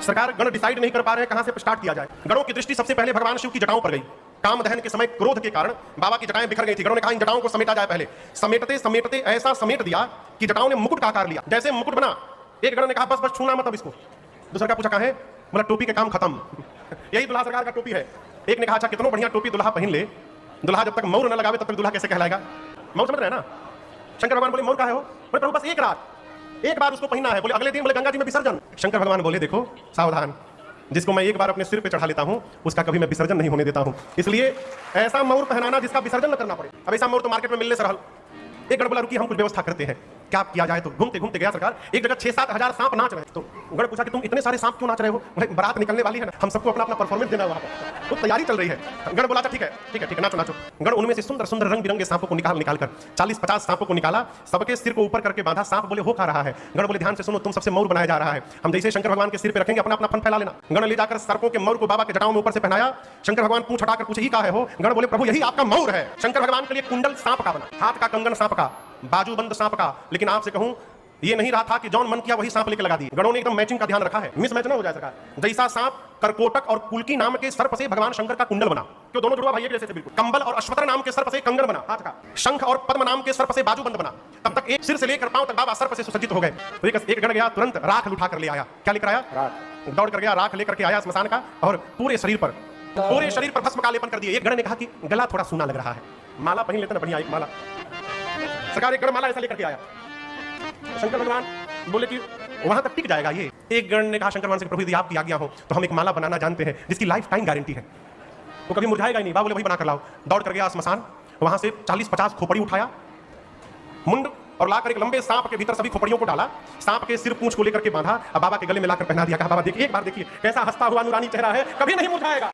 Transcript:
सरकार गण डिसाइड नहीं कर पा रहे कहां से स्टार्ट किया जाए। गणों की दृष्टि सबसे पहले भगवान शिव की जटाओं पर गई। काम दहन के समय क्रोध के कारण बाबा की जटाएं बिखर गई थी। गणों ने कहा इन जटाओं को समेटा जाए। पहले समेटते समेटते ऐसा समेट दिया कि जटाओं ने मुकुट का आकार लिया। जैसे मुकुट बना, एक गण ने कहा बस बस छूना मत अब इसको। दूसरा का पूछा कहां है, बोला टोपी के काम खत्म। यही दुल्हा सरकार का टोपी है। एक ने कहा अच्छा कितना बढ़िया टोपी दुल्हा पहन ले, दुल्हा जब तक मौर न लगावे तब तक दुल्हा कैसे कहलाएगा। मौर समझ रहे हैं ना। शंकर भगवान बोले मौर का है हो, बोले प्रभु बस एक रात एक बार उसको पहनना है। बोले अगले दिन बोले गंगा जी में विसर्जन। शंकर भगवान बोले देखो सावधान, जिसको मैं एक बार अपने सिर पे चढ़ा लेता हूं उसका कभी मैं विसर्जन नहीं होने देता हूं। इसलिए ऐसा मौर पहनाना जिसका विसर्जन न करना पड़े। अब ऐसा मौर तो मार्केट में मिलने से रहल। एक गण बोला रुकी हम कुछ व्यवस्था करते हैं, क्या किया जाए। तो घूमते घूमते गया सरकार, एक जगह 6-7 हजार सांप नाच रहे। तो गण पूछा कि तुम इतने सारे सांप क्यों नाच रहे हो। बारात निकलने वाली है ना, हम सबको अपना अपना परफॉर्मेंस देना है वहां पर, तो तैयारी चल रही है। गण बोला ठीक है ठीक है ठीक है नाचो नाचो। गण उनमें से सुंदर सुंदर रंग बिरंगे सांपों को निकाल कर 40-50 सांपों को निकाला, सबके सिर को ऊपर करके बांधा। सांप बोले हो खा रहा है। गण बोले ध्यान से सुनो, तुम सबसे मौर बनाया जा रहा है। हम जैसे शंकर भगवान के सिर पे रखेंगे अपना अपना फन फैला लेना। गण ले जाकर सर्पों के मौर को बाबा के जटाओं में ऊपर से पहनाया। शंकर भगवान पूंछ हटाकर पूछे ही का है हो। गण बोले प्रभु यही आपका मौर है। शंकर भगवान के लिए कुंडल सांप का बना, हाथ का कंगन सांप का, बाजूबंद सांप का। लेकिन आपसे कहूं ये नहीं रहा था कि जौन मन किया वही सांप लेके लगा दिए। गणों ने एकदम मैचिंग का ध्यान रखा है, मिसमैच ना हो जाए सरकार। जैसा सांप करकोटक और कुल्की नाम के सर्प से भगवान शंकर का कुंडल बना, क्यों दोनों जुड़वा भाई जैसे थे बिल्कुल। कंबल और अश्वतर नाम के सर्प से कंगन बना हाथ का। शंख और पद्म नाम के सर्प से बाजूबंद बना। तब तक एक सिर से लेकर पांव तक बाबा सर्प से सुसज्जित हो गए। तो एक गण गया तुरंत राख उठा कर ले आया। क्या लेकर आया, राख। दौड़ कर गया राख लेकर के आया स्मशान का, और पूरे शरीर पर भस्म का लेपन कर दिया। एक गण ने कहा कि गला थोड़ा सूना लग रहा है, माला पहन लेते ना बढ़िया एक माला। सरकार एक गण माला ऐसा लेकर के आया। शंकर भगवान बोले कि वहां तक टिक जाएगा ये। एक गण ने कहा शंकर भगवान से प्रभु यदि आपकी आज्ञा हो तो हम एक माला बनाना जानते हैं जिसकी लाइफ टाइम गारंटी है, वो कभी मुरझाएगा ही नहीं। बाबा बोले वही बना कर लाओ। दौड़ कर गया स्मशान, वहां से 40-50 खोपड़ी उठाया, मुंड और लाकर एक लंबे सांप के भीतर सभी खोपड़ियों को डाला। सांप के सिर पूंछ को लेकर के बांधा, अब बाबा के गले में लाकर पहना दिया। कहा बाबा देखिए एक बार देखिए कैसा हंसता हुआ नूरानी चेहरा है, कभी नहीं मुरझाएगा।